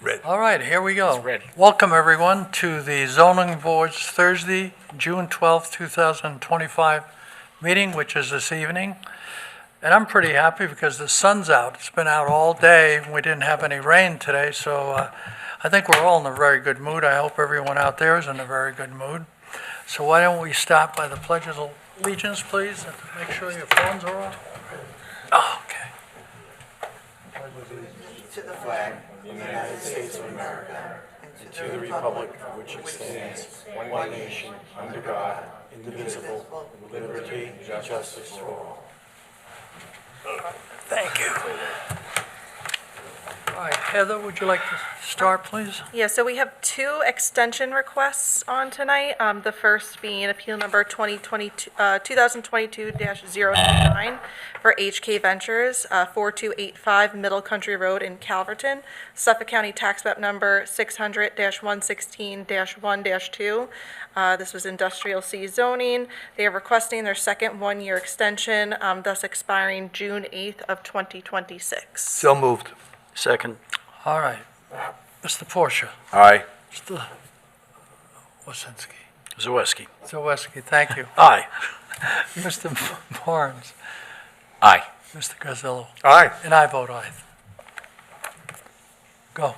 Red. All right, here we go. It's red. Welcome, everyone, to the Zoning Board's Thursday, June 12th, 2025 meeting, which is this evening. And I'm pretty happy because the sun's out. It's been out all day. We didn't have any rain today, so I think we're all in a very good mood. I hope everyone out there is in a very good mood. So why don't we start by the Pledge of Allegiance, please, and make sure your phones are off. Oh, okay. To the flag of the United States of America and to the republic for which it stands, one nation, under God, indivisible, with liberty and justice for all. Thank you. All right, Heather, would you like to start, please? Yeah, so we have two extension requests on tonight. The first being appeal number 2022-009 for HK Ventures, 4285 Middle Country Road in Calverton, Suffolk County Tax Map number 600-116-1-2. This was Industrial C Zoning. They are requesting their second one-year extension, thus expiring June 8th of 2026. So moved. Second. All right. Mr. Porsche. Aye. Mr. Wasinski. Zaweski. Zaweski, thank you. Aye. Mr. Barnes. Aye. Mr. Gazzello. Aye. And I vote aye. Go.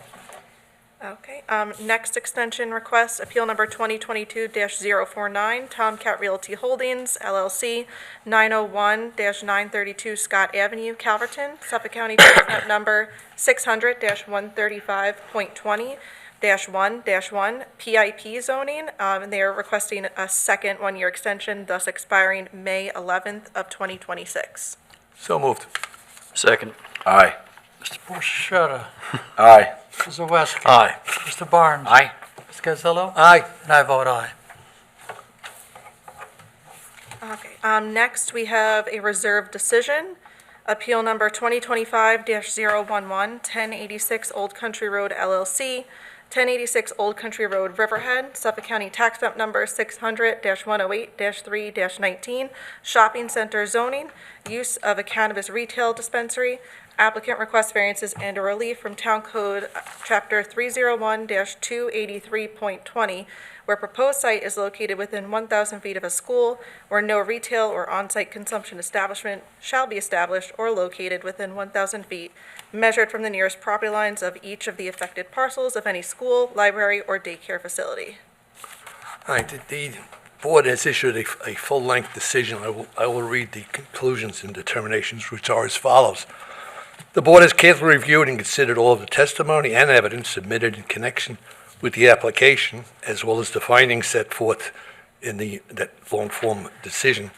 Okay, next extension request, appeal number 2022-049, TomCat Realty Holdings LLC, 901-932 Scott Avenue, Calverton, Suffolk County Tax Map number 600-135.20-1-1, PIP Zoning, and they are requesting a second one-year extension, thus expiring May 11th of 2026. So moved. Second. Aye. Mr. Porsche. Aye. Mr. Zaweski. Aye. Mr. Barnes. Aye. Mr. Gazzello. Aye. And I vote aye. Okay, next we have a reserved decision, appeal number 2025-011, 1086 Old Country Road LLC, 1086 Old Country Road, Riverhead, Suffolk County Tax Map number 600-108-3-19, Shopping Center Zoning, use of a cannabis retail dispensary. Applicant requests variances and/or relief from Town Code Chapter 301-283.20, where proposed site is located within 1,000 feet of a school, where no retail or on-site consumption establishment shall be established or located within 1,000 feet, measured from the nearest property lines of each of the affected parcels of any school, library, or daycare facility. All right, the board has issued a full-length decision. I will read the conclusions and determinations, which are as follows. The board has carefully reviewed and considered all of the testimony and evidence submitted in connection with the application, as well as the findings set forth in that long-form decision.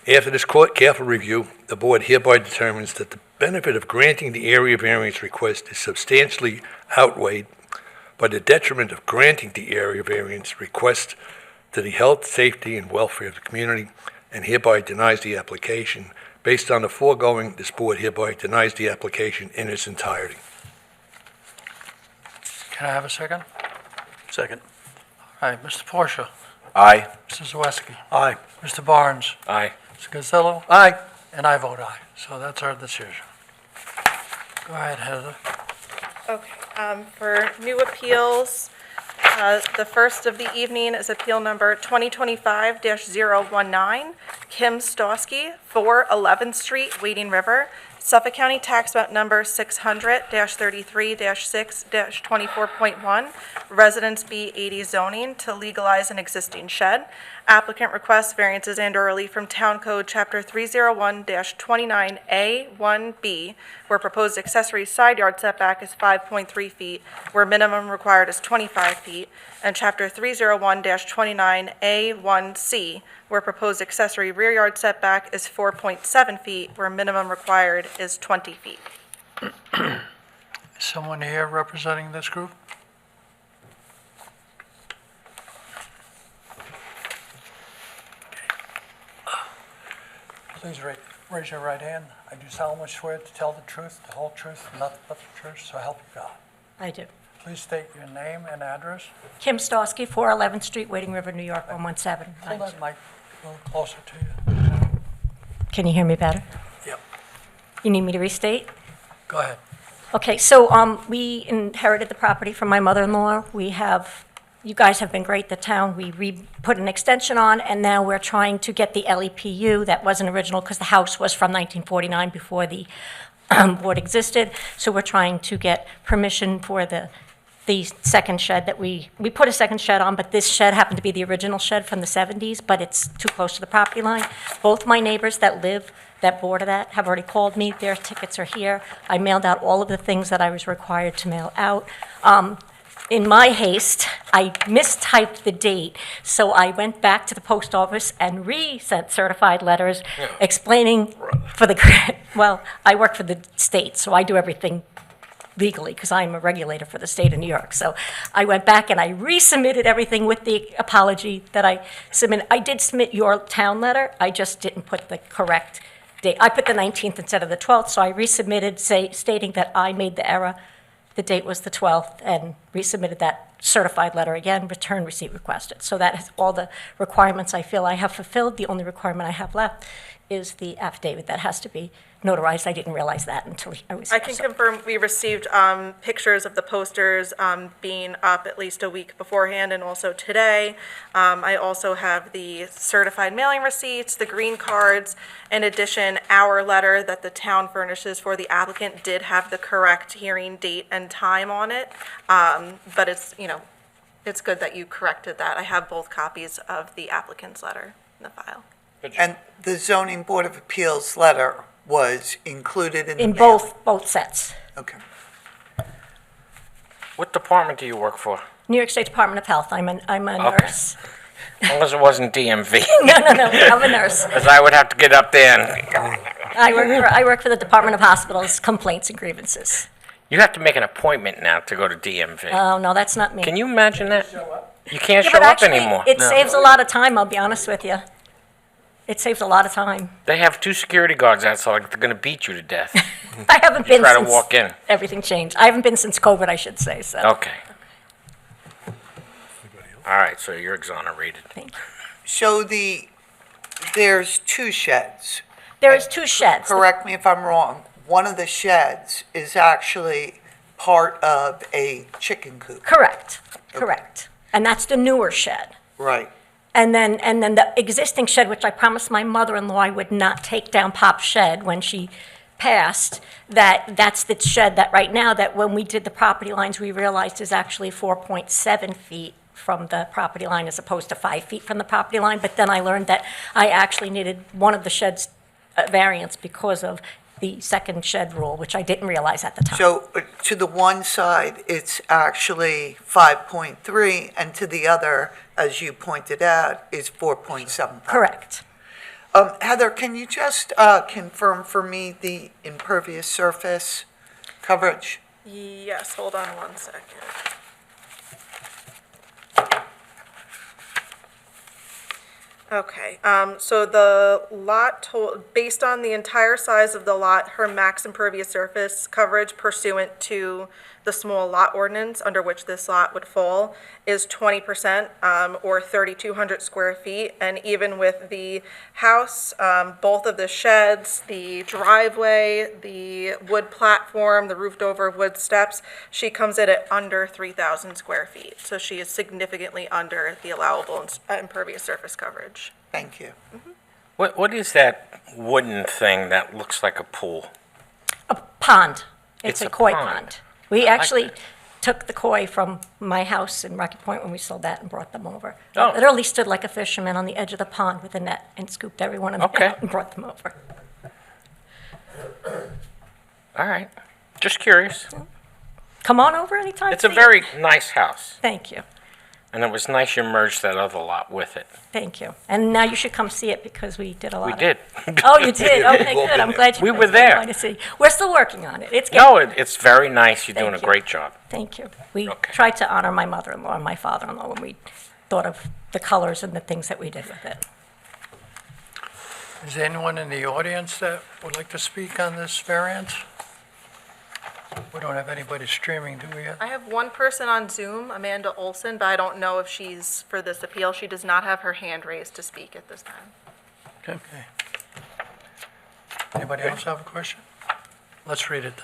After this careful review, the board hereby determines that the benefit of granting the area variance request is substantially outweighed by the detriment of granting the area variance request to the health, safety, and welfare of the community, and hereby denies the application. Based on the foregoing, this board hereby denies the application in its entirety. Can I have a second? Second. All right, Mr. Porsche. Aye. Mr. Zaweski. Aye. Mr. Barnes. Aye. Mr. Gazzello. Aye. And I vote aye. So that's our decision. Go ahead, Heather. Okay, for new appeals, the first of the evening is appeal number 2025-019, Kim Stosky, 4 11th Street, Wading River, Suffolk County Tax Map number 600-33-6-24.1, Residence B80 zoning to legalize an existing shed. Applicant requests variances and/or relief from Town Code Chapter 301-29A1B, where proposed accessory side yard setback is 5.3 feet, where minimum required is 25 feet, and Chapter 301-29A1C, where proposed accessory rear yard setback is 4.7 feet, where minimum required is 20 feet. Is someone here representing this group? Please raise your right hand. I do solemnly swear to tell the truth, the whole truth, and nothing but the truth, so help you God. I do. Please state your name and address. Kim Stosky, 4 11th Street, Wading River, New York, 117. Hold that mic a little closer to you. Can you hear me better? Yep. You need me to restate? Go ahead. Okay, so we inherited the property from my mother-in-law. You guys have been great, the town. We put an extension on, and now we're trying to get the LEPU that wasn't original because the house was from 1949 before the board existed. So we're trying to get permission for the second shed that we put a second shed on, but this shed happened to be the original shed from the 70s, but it's too close to the property line. Both my neighbors that border that have already called me. Their tickets are here. I mailed out all of the things that I was required to mail out. In my haste, I mistyped the date, so I went back to the post office and re-sent certified letters explaining well, I work for the state, so I do everything legally, because I'm a regulator for the state of New York. So I went back and I resubmitted everything with the apology that I submitted. I did submit your town letter, I just didn't put the correct date. I put the 19th instead of the 12th, so I resubmitted stating that I made the error. The date was the 12th, and resubmitted that certified letter again, return receipt requested. So that is all the requirements I feel I have fulfilled. The only requirement I have left is the affidavit that has to be notarized. I didn't realize that until I was I here. can So- confirm we received pictures of the posters being up at least a week beforehand and also today. I also have the certified mailing receipts, the green cards. In addition, our letter that the town furnishes for the applicant did have the correct hearing date and time on it. But it's, it's good that you corrected that. I have both copies of the applicant's letter in the file. And the zoning board of appeals letter was included in the In mailing? both sets. Okay. What department do you work for? New York State Department of Health. I'm a nurse. As long as it wasn't DMV, No, I'm a nurse. because I would have to get up there and, I work for the Department of Hospitals, Complaints and Grievances. you have to make an appointment now to go to DMV. Oh, no, that's not me. Can you imagine that? You can't Yeah, show but up actually, anymore. it saves a lot of time, I'll be honest with you. It saves a lot of time. They have 2 security guards outside, like they're gonna beat you to death. I haven't been Try to since walk in. everything changed. I haven't been since COVID, I should say, so. Okay. All right, so you're exonerated. Thank you. So there's two sheds. There's 2 sheds. Correct me if I'm wrong. One of the sheds is actually part of a chicken coop. Correct. And that's the newer shed. Right. And then the existing shed, which I promised my mother-in-law I would not take down Pop's shed when she passed, that's the shed that right now, that when we did the property lines, we realized is actually 4.7 feet from the property line as opposed to 5 feet from the property line. But then I learned that I actually needed one of the sheds variance because of the second shed rule, which I didn't realize at the time. So to the one side, it's actually 5.3, and to the other, as you pointed out, is 4.7. Correct. Heather, can you just confirm for me the impervious surface coverage? Yes, hold on one second. Okay, so the lot based on the entire size of the lot, her max impervious surface coverage pursuant to the small lot ordinance under which this lot would fall is 20%, or 3,200 square feet. And even with the house, both of the sheds, the driveway, the wood platform, the roofed over wood steps, she comes in at under 3,000 square feet. So she is significantly under the allowable impervious surface coverage. Thank you. What is that wooden thing that looks like a pool? A pond. It's It's a a koi pond. pond. We I like actually that. took the koi from my house in Rocky Point when we sold that and brought them over. Oh. Literally stood like a fisherman on the edge of the pond with a net and scooped everyone in the Okay. net and brought them over. All right, just curious. Come on over anytime. It's a see. very nice house, Thank you. and it was nice you merged that other lot with it. Thank you. And now you should come see it because we did a lot We of. did. Oh, you did? Okay, We've all good. I'm been glad you We guys were there. wanted to see. We're still working on it. It's getting. No, it's very nice. You're doing a Thank you. great job. Thank you. We Okay. tried to honor my mother-in-law and my father-in-law when we thought of the colors and the things that we did with it. Is there anyone in the audience that would like to speak on this variance? We don't have anybody streaming, do we? I have one person on Zoom, Amanda Olson, but I don't know if she's for this appeal. She does not have her hand raised to speak at this time. Okay. Anybody else have a question? Let's read it.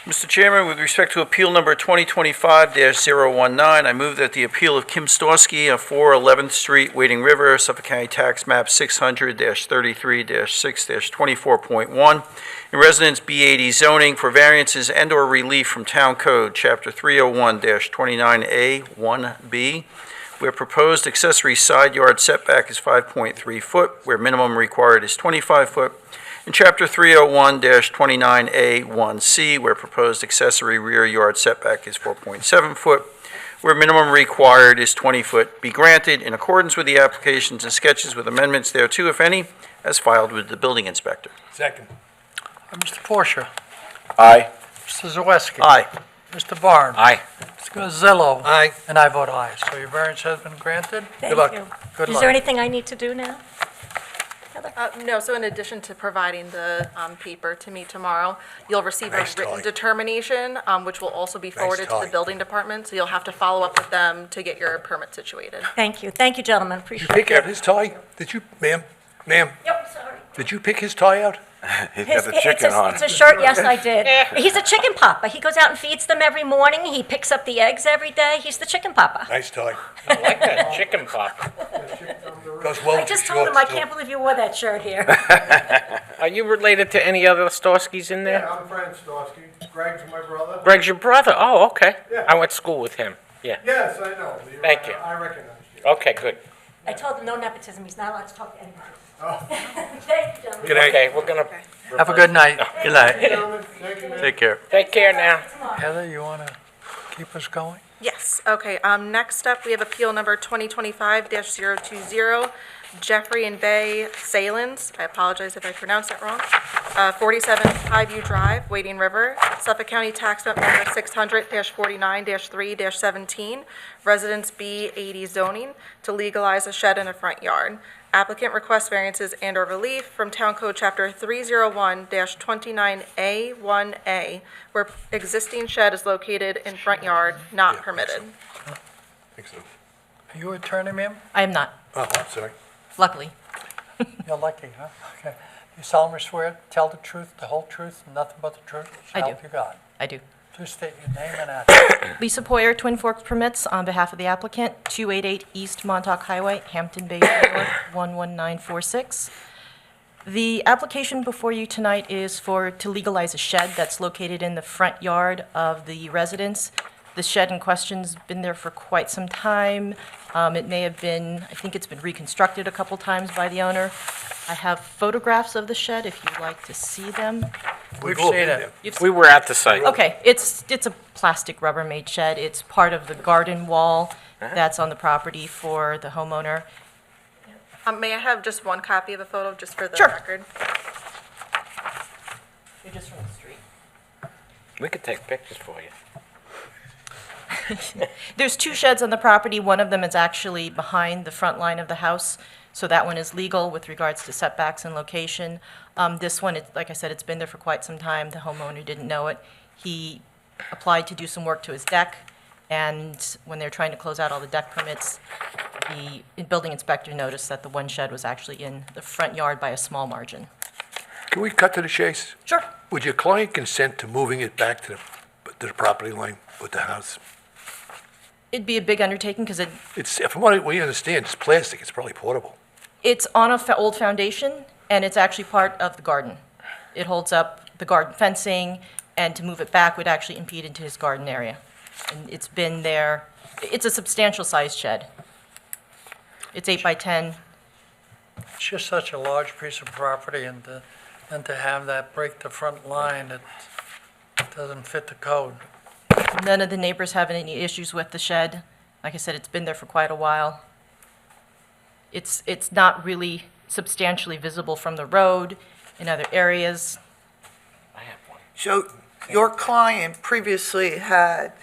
Mr. Chairman, with respect to appeal number 2025-019, I move that the appeal of Kim Storsky of 4 11th Street, Wading River, Suffolk County Tax Map 600-33-6-24.1, in Residence B80 zoning for variances and/or relief from Town Code, Chapter 301-29A1B, where proposed accessory side yard setback is 5.3 foot, where minimum required is 25 foot, in Chapter 301-29A1C, where proposed accessory rear yard setback is 4.7 foot, where minimum required is 20 foot, be granted in accordance with the applications and sketches with amendments thereto, if any, as filed with the building inspector. Second. Mr. Porsche, Aye. Mr. Zawiski. Aye. Mr. Barnes. Aye. Mr. Gazillo. Aye. And I vote aye. So your variance has been granted. Thank luck. you. Good Is luck. there anything I need to do now? No, so in addition to providing the paper to me tomorrow, you'll receive a Nice written tie. determination, which will also be forwarded to the tie. building department, so you'll have to follow up with them to get your permit situated. Thank you. Thank you, gentlemen. Did Appreciate you it. pick out his tie? Did you, ma'am? Ma'am, Yep, sorry. did you pick his tie out? It's a shirt, yes, I did. He's a chicken papa. He goes out and feeds them every morning. He picks up the eggs every day. He's the chicken papa. Nice tie. I like that chicken pop. Goes well I with just your told him I shorts, too. can't believe you wore that shirt here. Are you related to any other Storskys in there? Yeah, I'm Fran Stosky. Greg's my brother. Greg's your brother? Oh, okay. Yeah. I went to school with him. Yeah. Yes, I know. Thank you. I recognize you. Okay, good. I told him no nepotism. He's not allowed to talk to anybody. Oh. Thank you, gentlemen. Good night. Okay, we're gonna Have a good night. Good night. Gentlemen, thank you, man. Take care. take care now. Heather, you want to keep us going? Yes, okay, next up, we have appeal number 2025-020, Jeffrey and Bay Salins, I apologize if I pronounced that wrong, 47 Highview Drive, Wading River, Suffolk County Tax Map number 600-49-3-17, Residence B80 zoning, to legalize a shed in a front yard. Applicant requests variances and/or relief from Town Code Chapter 301-29A1A, where existing shed is located in front yard, not permitted. I think so. Are you attorney, ma'am? I am not, Oh, I'm sorry. luckily. You're lucky, huh? Okay. You solemnly swear, tell the truth, the whole truth, and nothing but the truth? So I do. help you God. I do. Please state your name and address. Lisa Poyer, Twin Forks Permits, on behalf of the applicant, 288 East Montauk Highway, Hampton Bays, New York, 11946. The application before you tonight is to legalize a shed that's located in the front yard of the residence. The shed in question's been there for quite some time. It may have been, I think it's been reconstructed a couple times by the owner. I have photographs of the shed if you'd like to see them. We've all seen been it. there. We were at the site. Okay, it's a plastic Rubbermaid shed. It's part of the garden wall that's on the property for the homeowner. May I have just one copy of the photo, just for the Sure. record? You're just from the street. We could take pictures for you. There's two sheds on the property. One of them is actually behind the front line of the house, so that one is legal with regards to setbacks and location. This one, like I said, it's been there for quite some time. The homeowner didn't know it. He applied to do some work to his deck, and when they were trying to close out all the deck permits, the building inspector noticed that the one shed was actually in the front yard by a small margin. Can we cut to the chase? Sure. Would your client consent to moving it back to the property line with the house? It'd be a big undertaking because It's, from what we understand, it's plastic, it's probably portable. it's on a old foundation, and it's actually part of the garden. It holds up the garden fencing, and to move it back would actually impede into his garden area. And it's been there, it's a substantial sized shed. It's 8 by 10. It's just such a large piece of property, and to have that break the front line, it doesn't fit the code. None of the neighbors have any issues with the shed. Like I said, it's been there for quite a while. It's not really substantially visible from the road in other areas. I have one. So your client previously had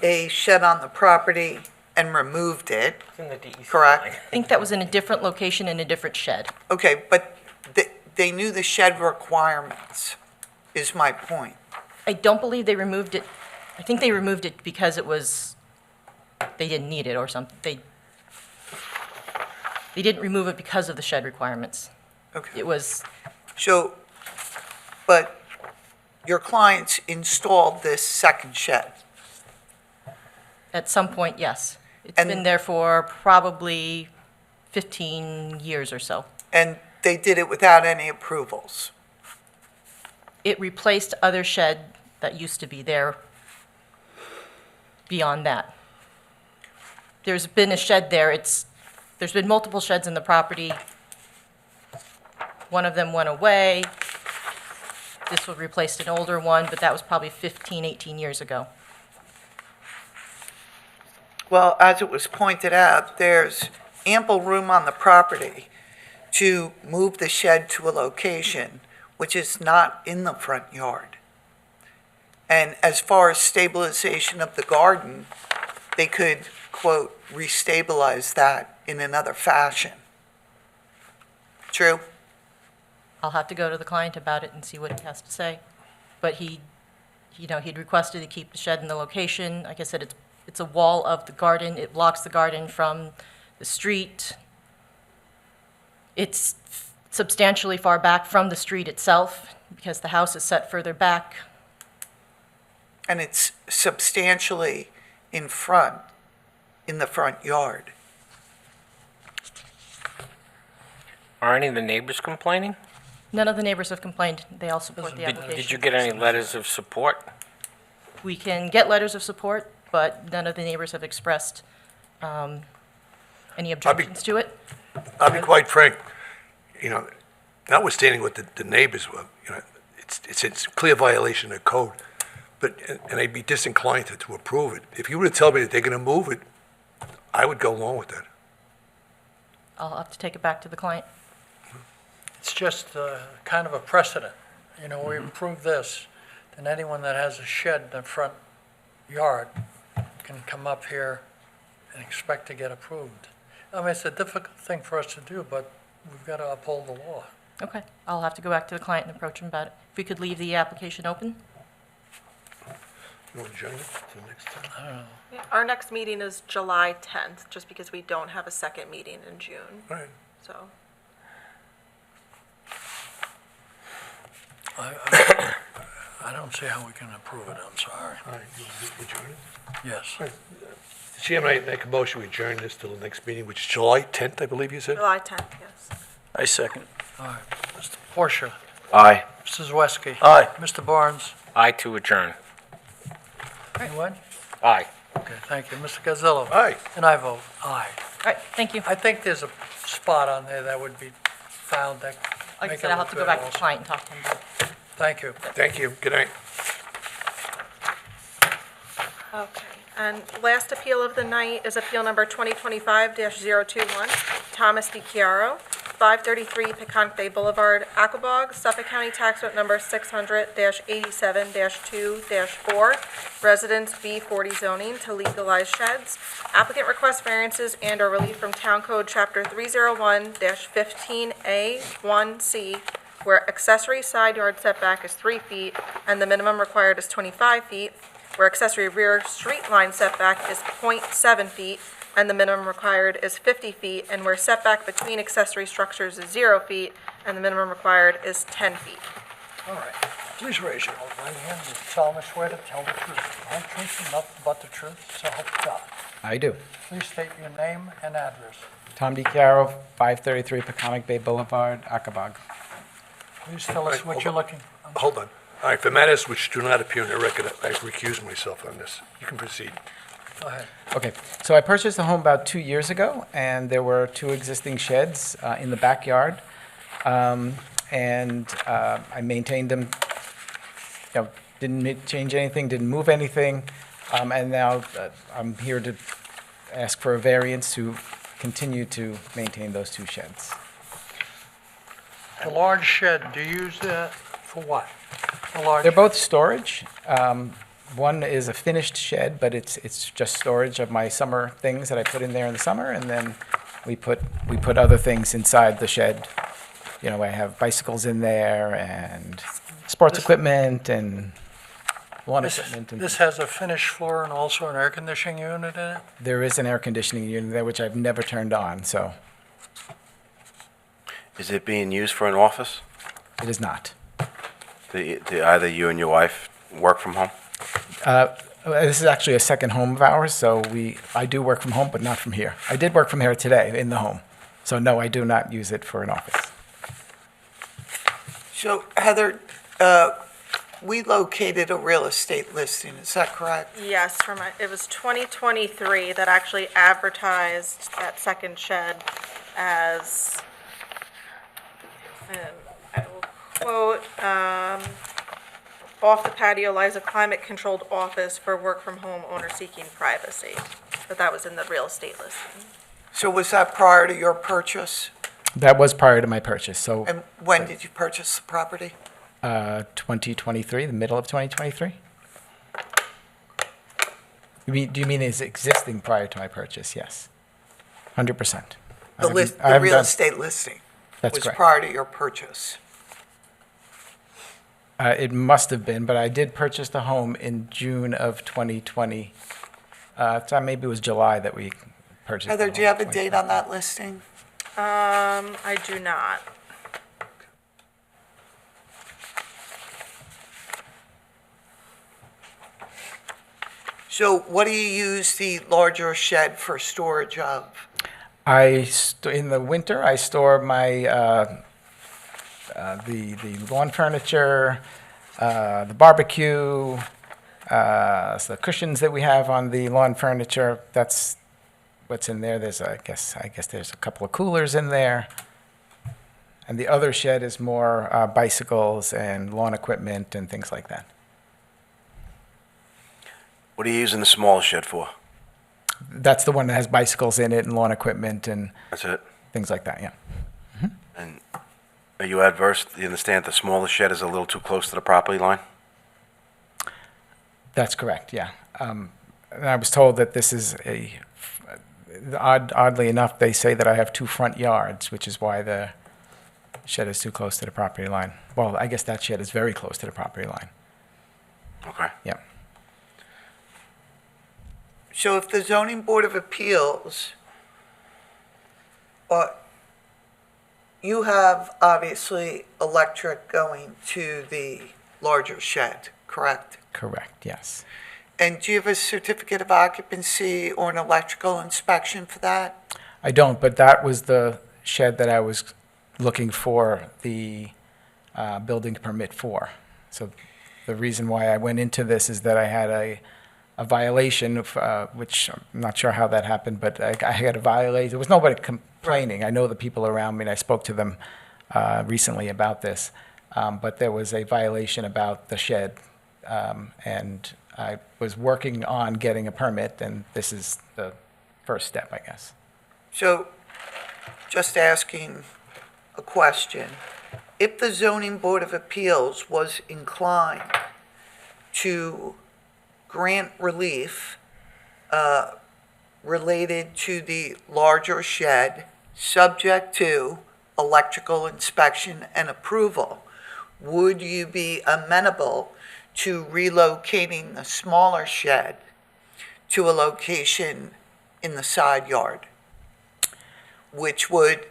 a shed on the property and removed it, It's in the DEC correct? line. I think that was in a different location in a different shed. Okay, but they knew the shed requirements, is my point. I don't believe they removed it. I think they removed it because they didn't need it or something. They didn't remove it because of the shed requirements. Okay. It was, So, but your clients installed this second shed. At some point, yes. It's And- been there for probably 15 years or so. And they did it without any approvals. It replaced other shed that used to be there beyond that. There's been a shed there, there's been multiple sheds in the property. One of them went away. This one replaced an older one, but that was probably 15, 18 years ago. Well, as it was pointed out, there's ample room on the property to move the shed to a location which is not in the front yard. And as far as stabilization of the garden, they could, quote, restabilize that in another fashion. True? I'll have to go to the client about it and see what he has to say. But he'd requested to keep the shed in the location. Like I said, it's a wall of the garden. It blocks the garden from the street. It's substantially far back from the street itself because the house is set further back. And it's substantially in front, in the front yard. Are any of the neighbors complaining? None of the neighbors have complained. They all support the Did application. you get any letters of support? We can get letters of support, but none of the neighbors have expressed any objections to it. I'll be quite frank, notwithstanding what the neighbors were, it's a clear violation of code, but, and I'd be disinclined to approve it. If you were to tell me that they're gonna move it, I would go along with that. I'll have to take it back to the client. It's just kind of a precedent. We approve this, then anyone that has a shed in the front yard can come up here and expect to get approved. I mean, it's a difficult thing for us to do, but we've got to uphold the law. Okay, I'll have to go back to the client and approach him about it. If we could leave the application open? You want to adjourn it to next time? Our next meeting is July 10th, just because we don't have a second meeting in June, All right. so. I don't see how we can approve it, I'm sorry. All right, you want to adjourn it? Yes. Mr. Chairman, I make a motion, we adjourn this till the next meeting, which is July 10th, I believe you said? July 10th, yes. I second. All right. Mr. Porsche, Aye. Mrs. Zawiski. Aye. Mr. Barnes. I to adjourn. Anyone? Aye. Okay, thank you. Mr. Gazillo. Aye. And I vote aye. All right, thank you. I think there's a spot on there that would be found that. Like I make said, it I'll have to look go back good to the also. client and talk to him about it. Thank you. Thank you, good night. Okay, and last appeal of the night is appeal number 2025-021, Thomas DiChiaro, 533 Peconic Boulevard, Aquabog, Suffolk County Tax Note Number 600-87-2-4, Residence B40 zoning to legalize sheds. Applicant requests variances and/or relief from Town Code Chapter 301-15A1C, where accessory side yard setback is 3 feet and the minimum required is 25 feet, where accessory rear street line setback is .7 feet and the minimum required is 50 feet, and where setback between accessory structures is 0 feet and the minimum required is 10 feet. All right. Please raise your right hand and solemnly swear to tell the truth, the whole truth and nothing but the truth, so help you God. I do. Please state your name and address. Tom DiChiaro, 533 Peconic Bay Boulevard, Aquabog. Please tell us what you're looking. Hold on. All right, for matters which do not appear in the record, I recuse myself on this. You can proceed. Go ahead. Okay, so I purchased the home about 2 years ago, and there were 2 existing sheds in the backyard. I maintained them, didn't change anything, didn't move anything, and now I'm here to ask for a variance to continue to maintain those 2 sheds. The large shed, do you use that for what? The large. They're both storage. One is a finished shed, but it's just storage of my summer things that I put in there in the summer, and then we put other things inside the shed. I have bicycles in there and sports equipment and lawn equipment. This has a finished floor and also an air conditioning unit in it? There is an air conditioning unit there, which I've never turned on, so Is it being used for an office? it is not. Do either you and your wife work from home? This is actually a second home of ours, so I do work from home, but not from here. I did work from here today in the home. So no, I do not use it for an office. So Heather, we located a real estate listing, is that correct? Yes, it was 2023 that actually advertised that second shed as, I will quote, off the patio lies a climate-controlled office for work-from-home owner seeking privacy. But that was in the real estate listing. So was that prior to your purchase? That was prior to my purchase, so And when did you purchase the property? 2023, the middle of 2023? Do you mean it's existing prior to my purchase? Yes. 100%. The real estate listing That's was correct. prior to your purchase. It must have been, but I did purchase the home in June of 2020. So maybe it was July that we purchased the Heather, home. do you have a date on that listing? I do not. So what do you use the larger shed for storage of? In the winter, I store my the lawn furniture, the barbecue, so the cushions that we have on the lawn furniture. That's what's in there. I guess there's a couple of coolers in there, and the other shed is more bicycles and lawn equipment and things like that. What are you using the small shed for? That's the one that has bicycles in it and lawn equipment and That's it? things like that. Yeah. And are you adverse, do you understand the smaller shed is a little too close to the property line? That's correct, yeah. And I was told that this is oddly enough, they say that I have 2 front yards, which is why the shed is too close to the property line. Well, I guess that shed is very close to the property line, Okay. yeah. So if the zoning board of appeals, you have obviously electric going to the larger shed, correct? Correct, yes. And do you have a certificate of occupancy or an electrical inspection for that? I don't, but that was the shed that I was looking for the building permit for. So the reason why I went into this is that I had a violation of, which I'm not sure how that happened, but I had a violation. There was nobody complaining. I know the people around me, and I spoke to them recently about this. But there was a violation about the shed, and I was working on getting a permit, and this is the first step, I guess. So, just asking a question. If the zoning board of appeals was inclined to grant relief related to the larger shed, subject to electrical inspection and approval, would you be amenable to relocating the smaller shed to a location in the side yard, which would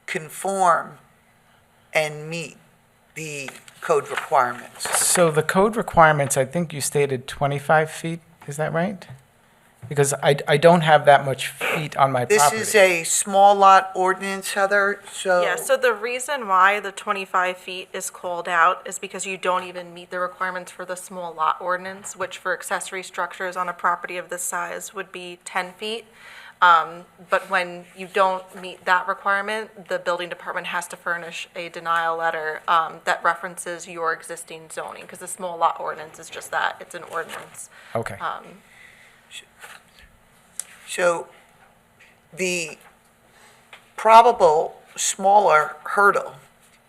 conform and meet the code requirements? So the code requirements, I think you stated 25 feet, is that right? Because I don't have that much feet on my This property. is a small lot ordinance, Heather, so. Yeah, so the reason why the 25 feet is called out is because you don't even meet the requirements for the small lot ordinance, which for accessory structures on a property of this size would be 10 feet. But when you don't meet that requirement, the building department has to furnish a denial letter that references your existing zoning, because the small lot ordinance is just that, it's an ordinance. Okay. So the probable smaller hurdle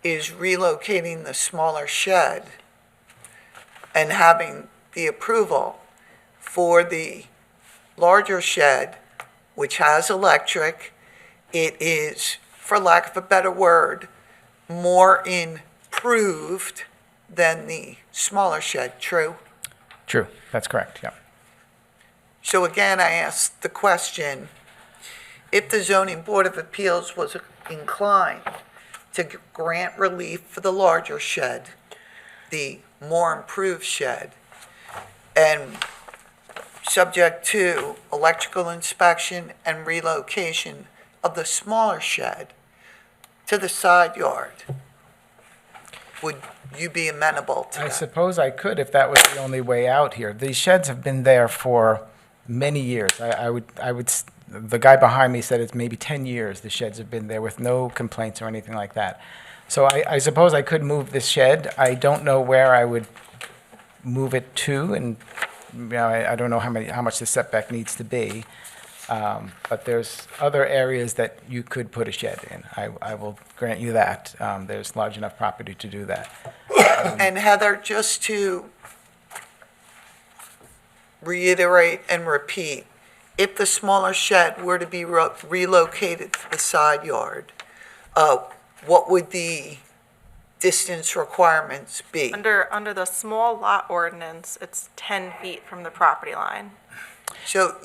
is relocating the smaller shed and having the approval for the larger shed, which has electric. It is, for lack of a better word, more improved than the smaller shed, true? True, that's correct, yeah. So again, I asked the question, if the zoning board of appeals was inclined to grant relief for the larger shed, the more improved shed, and subject to electrical inspection and relocation of the smaller shed to the side yard, would you be amenable to I that? suppose I could if that was the only way out here. These sheds have been there for many years. The guy behind me said it's maybe 10 years the sheds have been there with no complaints or anything like that. So I suppose I could move this shed. I don't know where I would move it to, and I don't know how much the setback needs to be. But there's other areas that you could put a shed in. I will grant you that. There's large enough property to do that. And Heather, just to reiterate and repeat, if the smaller shed were to be relocated to the side yard, what would the distance requirements be? Under the small lot ordinance, it's 10 feet from the property line. So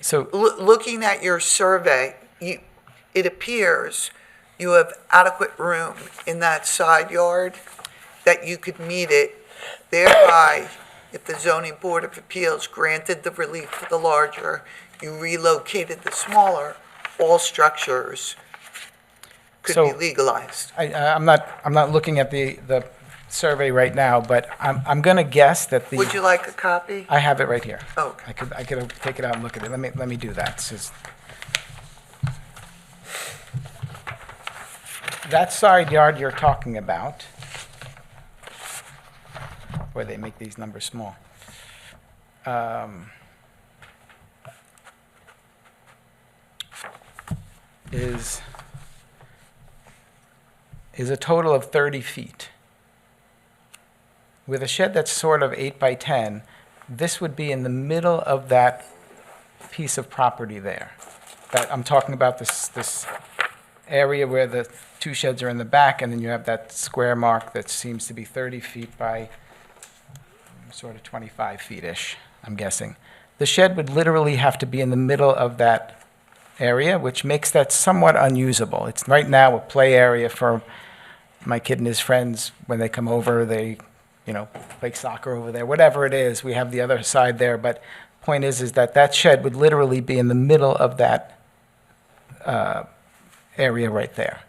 So looking at your survey, it appears you have adequate room in that side yard that you could meet it, thereby, if the zoning board of appeals granted the relief for the larger, you relocated the smaller, all structures could be So- legalized. I'm not looking at the survey right now, but I'm going to guess that the. Would you like a copy? I have it right here. Okay. I could take it out and look at it. Let me do that. That side yard you're talking about, where they make these numbers small, is a total of 30 feet. With a shed that's sort of 8 by 10, this would be in the middle of that piece of property there. That I'm talking about this area where the two sheds are in the back, and then you have that square mark that seems to be 30 feet by sort of 25 feet-ish, I'm guessing. The shed would literally have to be in the middle of that area, which makes that somewhat unusable. It's right now a play area for my kid and his friends. When they come over, they play soccer over there, whatever it is. We have the other side there, but point is that shed would literally be in the middle of that area right there.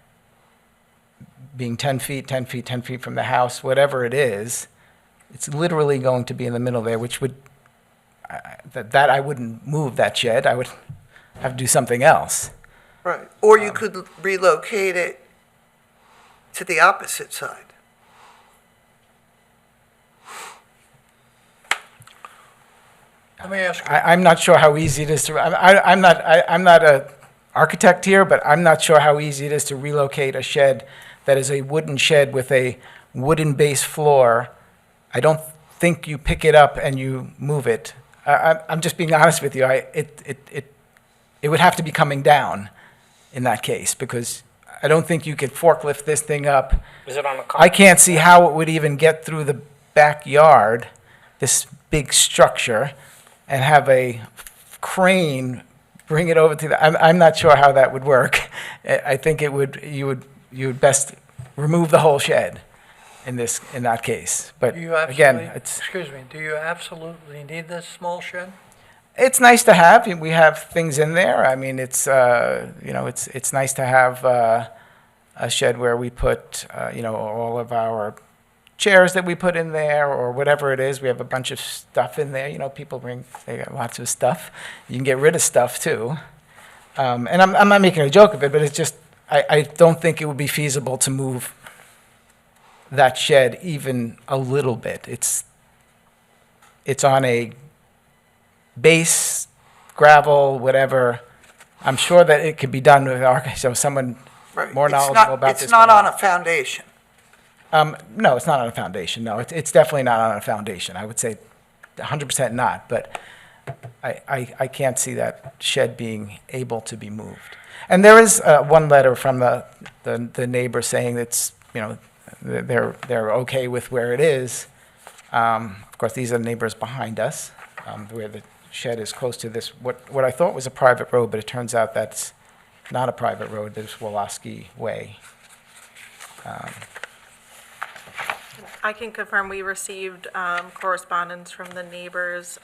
Being 10 feet, 10 feet, 10 feet from the house, whatever it is, it's literally going to be in the middle there, which would, that I wouldn't move that shed. I would have to do something else. Right. Or you could relocate it to the opposite side. Let me ask you, I'm not sure how easy it is to, I'm not an architect here, but I'm not sure how easy it is to relocate a shed that is a wooden shed with a wooden base floor. I don't think you pick it up and you move it. I'm just being honest with you. It would have to be coming down in that case, because I don't think you could forklift this thing up. Is it on a I can't see how it would even get through the backyard, this big structure, and have a crane bring it over to the, I'm not sure how that would work. I think you would best remove the whole shed in that case. But do you again, do you absolutely need this small shed? it's nice to have. We have things in there. I mean, it's nice to have a shed where we put all of our chairs that we put in there, or whatever it is. We have a bunch of stuff in there. People they got lots of stuff. You can get rid of stuff too. And I'm not making a joke of it, but it's just, I don't think it would be feasible to move that shed even a little bit. It's on a base, gravel, whatever. I'm sure that it could be done with someone Right. more It's knowledgeable not- about this. It's not than on a foundation. No, it's not on a foundation. No, it's definitely not on a foundation. I would say 100% not, but I can't see that shed being able to be moved. And there is one letter from the neighbor saying it's, they're okay with where it is. Of course, these are the neighbors behind us, where the shed is close to this, what I thought was a private road, but it turns out that's not a private road. There's Woloski Way. I can confirm we received correspondence from the neighbors,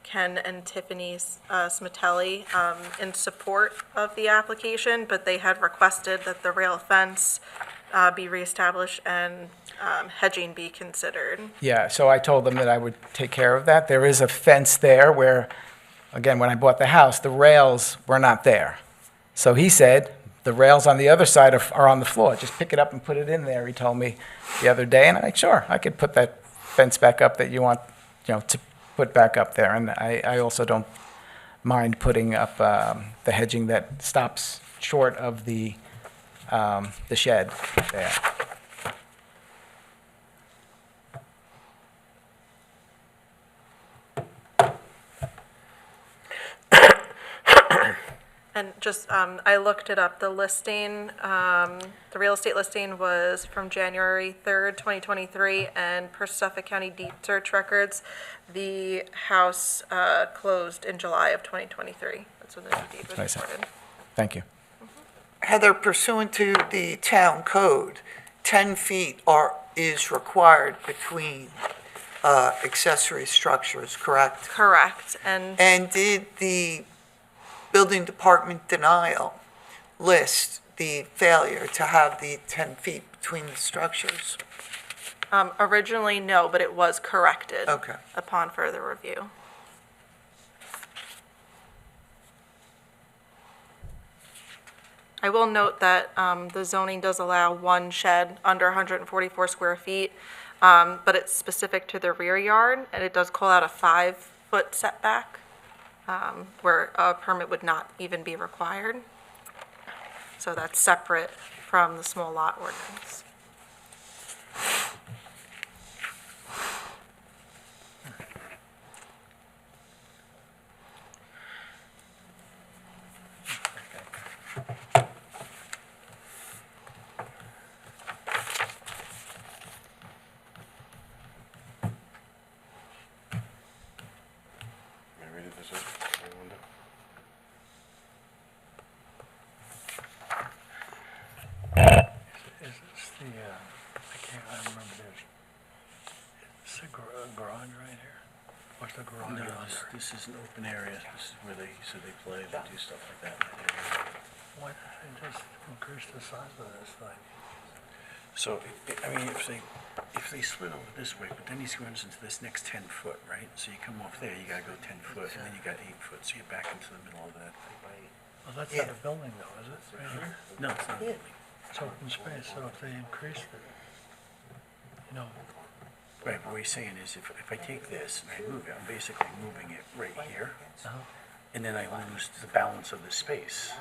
Ken and Tiffany Smitelli, in support of the application, but they had requested that the rail fence be reestablished and hedging be considered. Yeah, so I told them that I would take care of that. There is a fence there where, again, when I bought the house, the rails were not there. So he said, the rails on the other side are on the floor. Just pick it up and put it in there, he told me the other day. And I'm like, sure, I could put that fence back up that you want, to put back up there. And I also don't mind putting up the hedging that stops short of the shed there. And just, I looked it up, the listing, the real estate listing was from January 3rd, 2023, and per Suffolk County deed search records, the house closed in July of 2023. That's when the new deed was I see. recorded. Thank you. Heather, pursuant to the town code, 10 feet is required between accessory structures, correct? Correct, and And did the building department denial list the failure to have the 10 feet between the structures? originally, no, but it was corrected. Okay. Upon further review. I will note that the zoning does allow one shed under 144 square feet, but it's specific to the rear yard, and it does call out a 5-foot setback, where a permit would not even be required. So that's separate from the small lot ordinance. May I read it this way? Linda? Is this the, I remember this. Is this a garage right here? What's the garage No, under? this is an open area. This is where they play, they do stuff like that in that area. Why don't they just increase the size of this thing? So, I mean, if they split over this way, but then he runs into this next 10 foot, right? So you come off there, you gotta go 10 foot, and then you got 8 foot, so you're back into the middle of that. Well, that's Yeah. not a building though, is it? Right here? No, it's not a building. It's open space, so if they increase it, you know, Right, but what he's saying is if I take this and I move it, I'm basically moving it right here, and then I lose the balance of the space.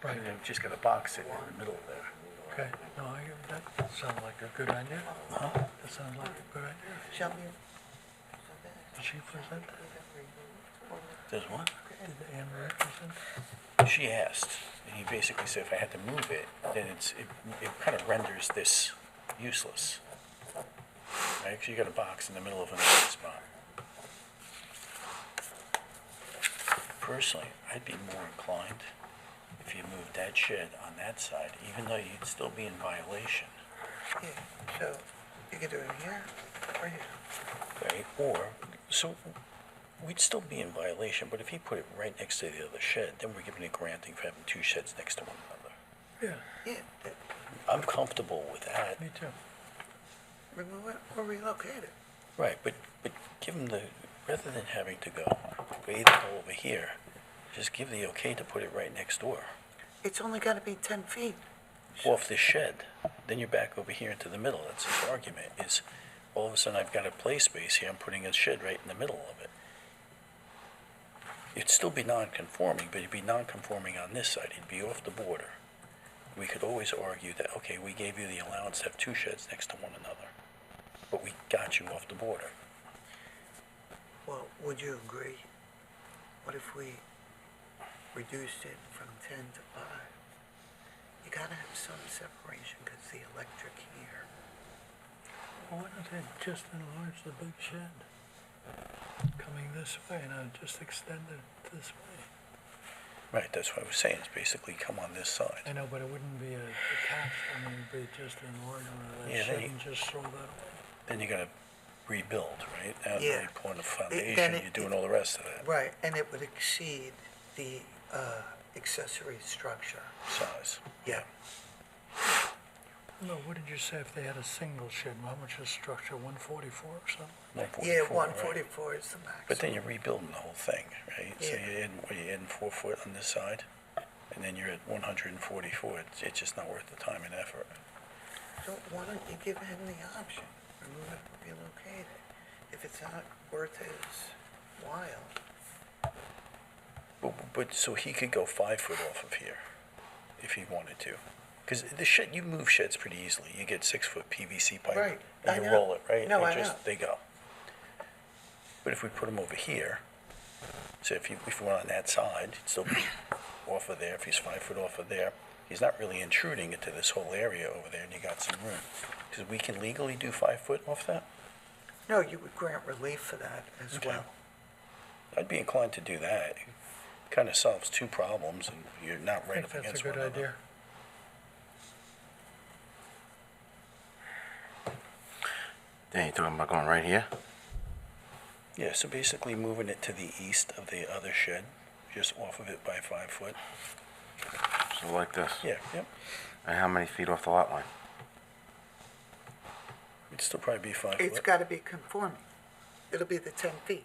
Right. And I've just gotta box it in the middle there. okay, no, that sounds like a good idea. That sounds like a good idea. Did she present that? There's one? Did Anne Marie present? She asked, and he basically said if I had to move it, then it kind of renders this useless. Right, 'cause you got a box in the middle of an open spot. Personally, I'd be more inclined if you moved that shed on that side, even though you'd still be in violation, Yeah, so you can do it here or here. right? Or, so we'd still be in violation, but if you put it right next to the other shed, then we're giving a granting for having two sheds next to one another. Yeah, Yeah, I'm comfortable with that. me too. remove it or relocate it. Right, but give them rather than having to go either over here, just give the okay to put it right next door. It's only gotta be 10 feet. Off this shed, then you're back over here into the middle. That's his argument, is all of a sudden I've got a play space here, I'm putting a shed right in the middle of it. It'd still be non-conforming, but it'd be non-conforming on this side, it'd be off the border. We could always argue that, okay, we gave you the allowance to have two sheds next to one another, but we got you off the border. Well, would you agree? What if we reduced it from 10 to 5? You gotta have some separation because the electric here. Why don't they just enlarge the big shed? Coming this way and just extend it this way. Right, that's what I was saying, it's basically come on this side. I know, but it wouldn't be attached, I mean, it'd be just an order, Yeah, they then shouldn't just throw that away. Then you gotta rebuild, right? And Yeah. you're pouring the Then foundation, it- you're doing all the rest of that Right, and it would exceed the accessory structure. size. Yeah. No, what did you say if they had a single shed, how much is structure, 144 or something? 144, Yeah, right? 144 is the max. But then you're rebuilding the whole thing, right? So Yeah. you're adding 4 foot on this side, and then you're at 144. It's just not worth the time and effort. So why don't you give him the option, remove it, relocate it, if it's not worth his while. But, so he could go 5 foot off of here, if he wanted to. Because the shed, you move sheds pretty easily. You get 6 foot PVC pipe. Right, I And you know. roll it, right? No, It I just- know. They go. But if we put him over here, so if we went on that side, he'd still be off of there. If he's 5 foot off of there, he's not really intruding into this whole area over there, and you got some room. Because we can legally do 5 foot off that? No, you would grant relief for that as Okay. well. I'd be inclined to do that. Kind of solves 2 problems, and you're not I right think up that's a against good one another. idea. Then you're talking about going right here? Yeah, so basically moving it to the east of the other shed, just off of it by 5 foot. So like this? Yeah, yep. And how many feet off the lot line? It'd still probably be 5 It's foot. got to be conforming. It'll be the 10 feet.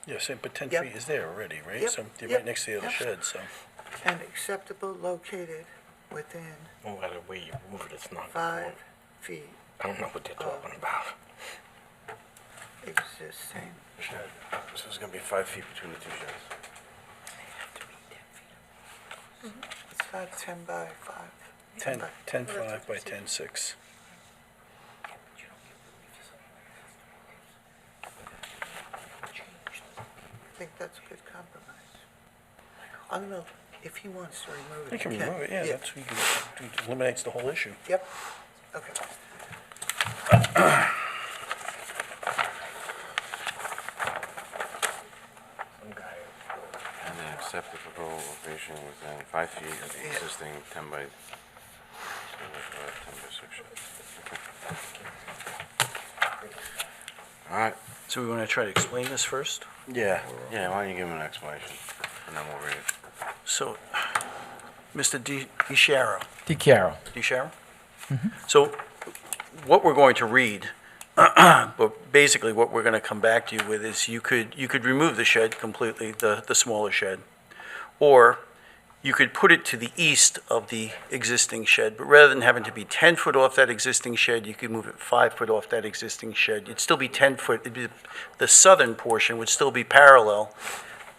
Yes, but 10 Yep. feet is there already, right? Yep, So you're yep, right next to the other yep. shed, so. And acceptable located within No matter where you move it, it's not. 5 feet I don't know what they're talking about. existing. Shed. So it's gonna be 5 feet between the 2 sheds. It's not 10 by 5. 10, 5 by 10, 6. I think that's a good compromise. I don't know if he wants to remove it. You can he remove it, yeah, that's, we can, it eliminates the whole issue. Yep, okay. And then accept the proposed location within 5 feet of the existing 10 by 6 shed. Okay. All right. So we want to try to explain this first? Yeah, why don't you give him an explanation, and then we'll read it. So, Mr. DiChiaro. DiChiaro. DiChiaro? So what we're going to read, but basically what we're going to come back to you with is you could remove the shed completely, the smaller shed, or you could put it to the east of the existing shed, but rather than having to be 10 foot off that existing shed, you could move it 5 foot off that existing shed. It'd still be 10 foot, the southern portion would still be parallel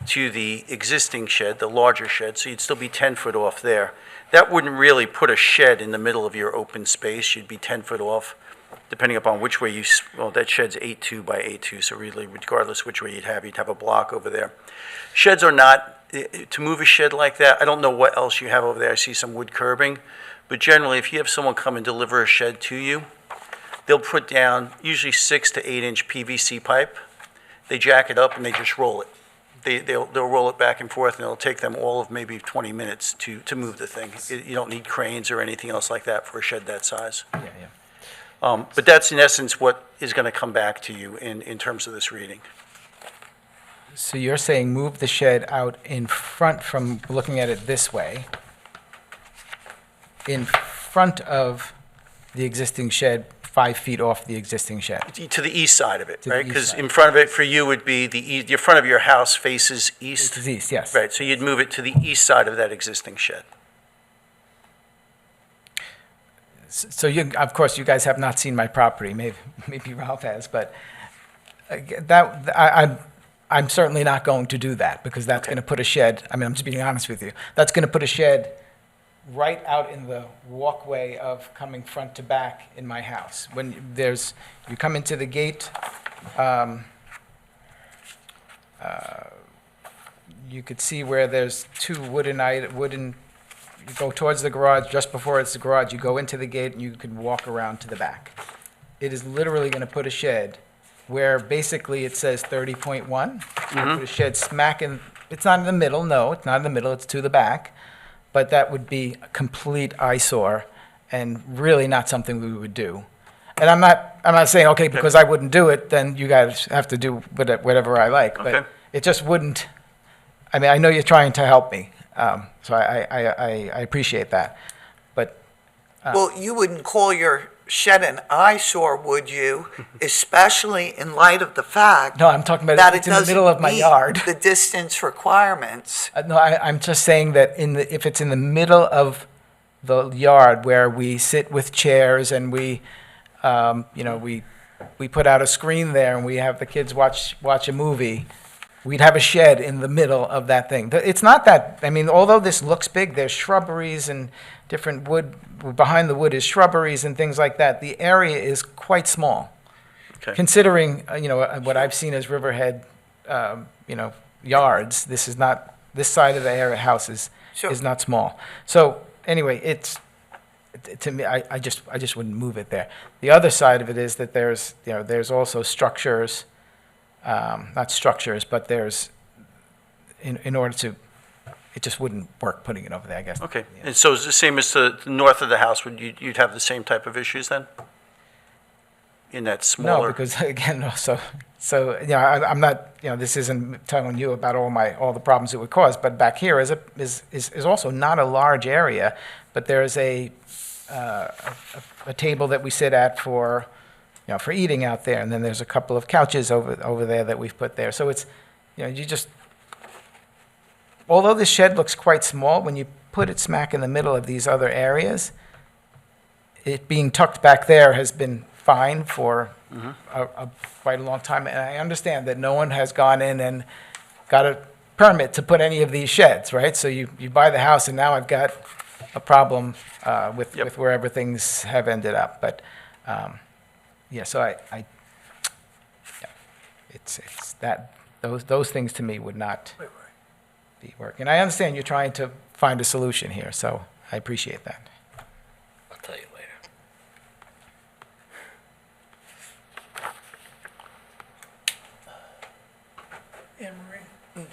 to the existing shed, the larger shed, so you'd still be 10 foot off there. That wouldn't really put a shed in the middle of your open space. You'd be 10 foot off, depending upon which way you, well, that shed's 8.2 by 8.2, so really regardless which way you'd have a block over there. Sheds are not, to move a shed like that, I don't know what else you have over there. I see some wood curbing, but generally, if you have someone come and deliver a shed to you, they'll put down usually 6 to 8 inch PVC pipe. They jack it up and they just roll it. They'll roll it back and forth, and it'll take them all of maybe 20 minutes to move the thing. You don't need cranes or anything else like that for a shed that size. Yeah. But that's in essence what is going to come back to you in terms of this reading. So you're saying move the shed out in front from looking at it this way, in front of the existing shed, 5 feet off the existing shed. To the east side of it, To the right? east Because side. in front of it for you would be your front of your house faces east. To the east, yes. Right, so you'd move it to the east side of that existing shed. So you, of course, you guys have not seen my property, maybe Ralph has, but I'm certainly not going to do that, because that's going to put a shed, I mean, I'm just being honest with you, that's going to put a shed right out in the walkway of coming front to back in my house. When you come into the gate, you could see where there's 2 wooden, you go towards the garage, just before it's the garage, you go into the gate and you can walk around to the back. It is literally going to put a shed where basically it says 30.1. Put a shed smack in It's not in the middle, no, it's not in the middle, it's to the back. But that would be a complete eyesore and really not something we would do. And I'm not saying, okay, because I wouldn't do it, then you guys have to do whatever I like. Okay. But it just wouldn't, I mean, I know you're trying to help me, so I appreciate that. But Well, you wouldn't call your shed an eyesore, would you? Especially in light of the fact no, I'm talking about that it it's in the middle doesn't of my meet yard. the distance requirements. No, I'm just saying that if it's in the middle of the yard where we sit with chairs and we put out a screen there and we have the kids watch a movie, we'd have a shed in the middle of that thing. It's not that, I mean, although this looks big, there's shrubberies and different wood, behind the wood is shrubberies and things like that. The area is quite small. Okay. Considering, what I've seen as Riverhead, yards, this side of the house is Sure. not small. So anyway, to me, I just wouldn't move it there. The other side of it is that there's also structures, not structures, but there's, in order to, it just wouldn't work putting it over there, I guess. Okay, Yeah. and so it's the same as the north of the house, you'd have the same type of issues then? In that smaller? No, because again, I'm not, this isn't telling you about all the problems it would cause, but back here is also not a large area, but there's a table that we sit at for eating out there, and then there's a couple of couches over there that we've put there. So it's, although the shed looks quite small, when you put it smack in the middle of these other areas, it being tucked back there has been fine for quite a long time. And I understand that no one has gone in and got a permit to put any of these sheds, right? So you buy the house, and now I've got a problem with wherever things have ended up. But, so it's that, those things to me would not be working. And I understand you're trying to find a solution here, so I appreciate that. I'll tell you later. Anne Marie?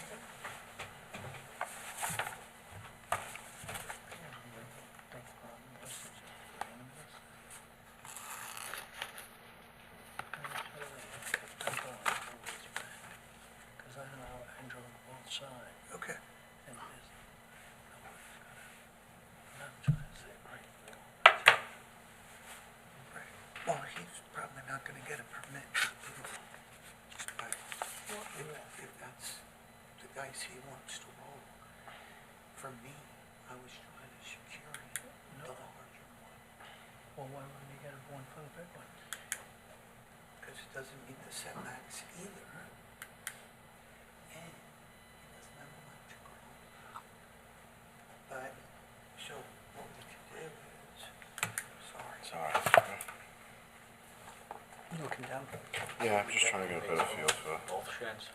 Because I know I drove both sides. Okay. And there's, I'm trying to say right. Well, he's probably not gonna get a permit. But if that's the dice he wants to roll, for me, I was trying to secure him the larger one, Well, why wouldn't you get a one for the big one? because it doesn't meet the setbacks either. And he doesn't have electrical. But, so what we can do is, sorry. You looking down? Yeah, I'm just trying to get a better feel for, Both sheds?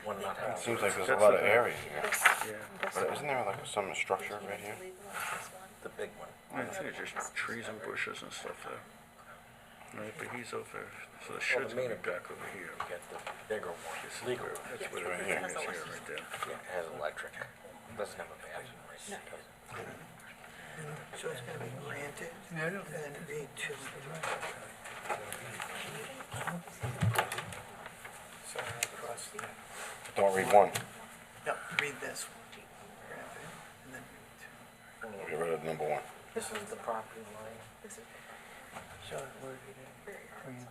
One not it having. seems like there's a lot of area here. Yeah. But isn't there like some structure right here? The big one. I think it's just trees and bushes and stuff there. Right, but he's over, so the shed's gonna be back over here. Get the bigger one. It's legal. That's where the Right big here. thing is here, right there. Yeah, it has electric. Doesn't have a bathroom, right? So it's gonna be granted, Yeah, and then read to. Don't read one. No, read this one. Granted, and then read two. Get rid of number one. This is the property line. So it worded it granted,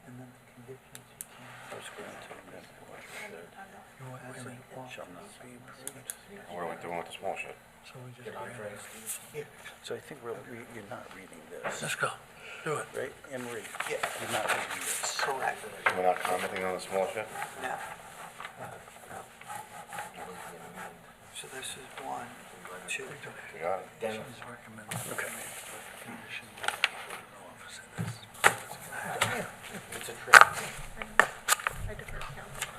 and then the conditions you can. First granted, and then As a shall not be improved. What are we doing with the small shed? So we just. So I think you're not reading this, Let's go. Do it. right? Anne Marie? Yeah. You're not reading this. Correct. We're not commenting on the small shed? Now. So this is 1, 2, We got it. She's recommending. Okay. Condition office in this. It's a trick. I defer to council.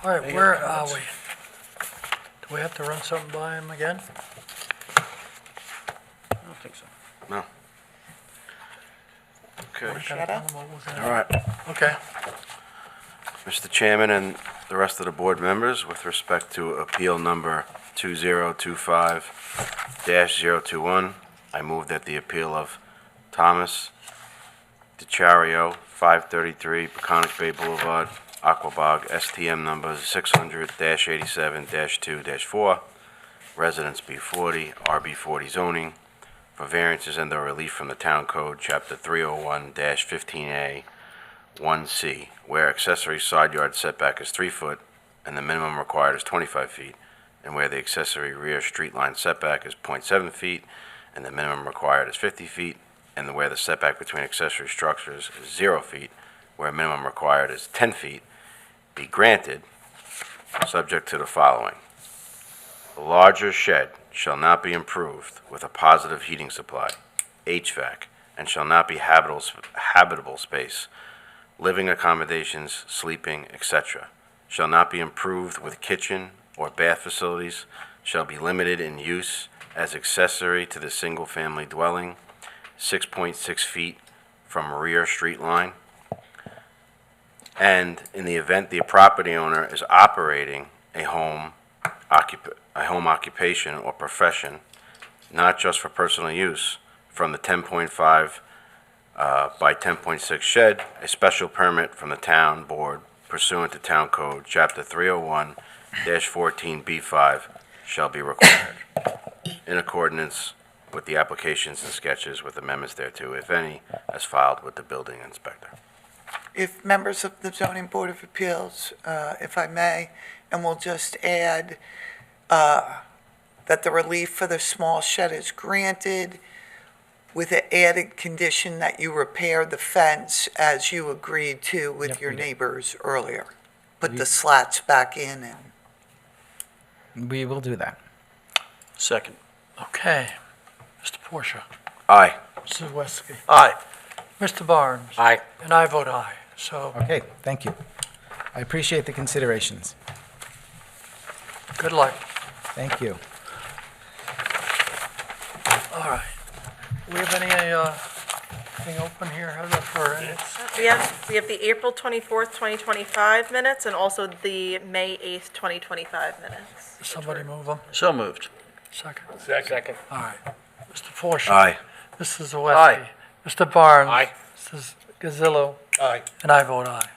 All right, where are we? Do we have to run something by him again? I don't think so. No. Okay. Gotta tell him what was in it. All right. Okay. Mr. Chairman and the rest of the board members with respect to appeal number 2025-021. I move that the appeal of Thomas DiCario, 533 Peconic Bay Boulevard, Aquabog, STM number 600-87-2-4, Residence B40, RB40 zoning, for variances and/or relief from the Town Code, Chapter 301-15A, 1C, where accessory side yard setback is 3 foot and the minimum required is 25 feet, and where the accessory rear street line setback is .7 feet and the minimum required is 50 feet, and where the setback between accessory structures is 0 feet, where minimum required is 10 feet, be granted, subject to the following. The larger shed shall not be improved with a positive heating supply, HVAC, and shall not be habitable space, living accommodations, sleeping, etc. Shall not be improved with kitchen or bath facilities, shall be limited in use as accessory to the single-family dwelling, 6.6 feet from rear street line. And in the event the property owner is operating a home occupation or profession, not just for personal use, from the 10.5 by 10.6 shed, a special permit from the town board pursuant to Town Code, Chapter 301-14B5 shall be required, in accordance with the applications and sketches with amendments thereto, if any, as filed with the building inspector. If members of the Zoning Board of Appeals, if I may, and we'll just add that the relief for the small shed is granted with the added condition that you repair the fence as you agreed to with Yep, your we did. neighbors earlier. Put the slats back in and We will do that. Second. Okay. Mr. Porsche, Aye. Mrs. Wesky, Aye. Mr. Barnes. Aye. And I vote aye. So, Okay, thank you. I appreciate the considerations. good luck. Thank you. All right. We have anything open here for minutes? We have the April 24th, 2025 minutes and also the May 8th, 2025 minutes. Somebody move them. So moved. Second. Second. All right. Mr. Porsche. Aye. Mrs. Zawiski. Aye. Mr. Barnes. Aye. Mrs. Gazillo. Aye. And I vote aye.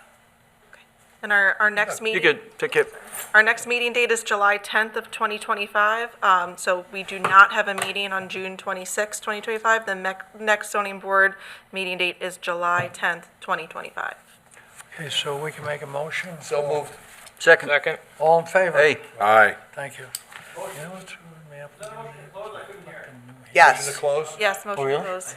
And our next You're meeting, good. Take care. our next meeting date is July 10th of 2025. So we do not have a meeting on June 26th, 2025. The next zoning board meeting date is July 10th, 2025. Okay, so we can make a motion. So moved. Second. Second. All in favor? Hey. Aye. Thank you. You know what's- yes. Close? Yes, motion really? closed.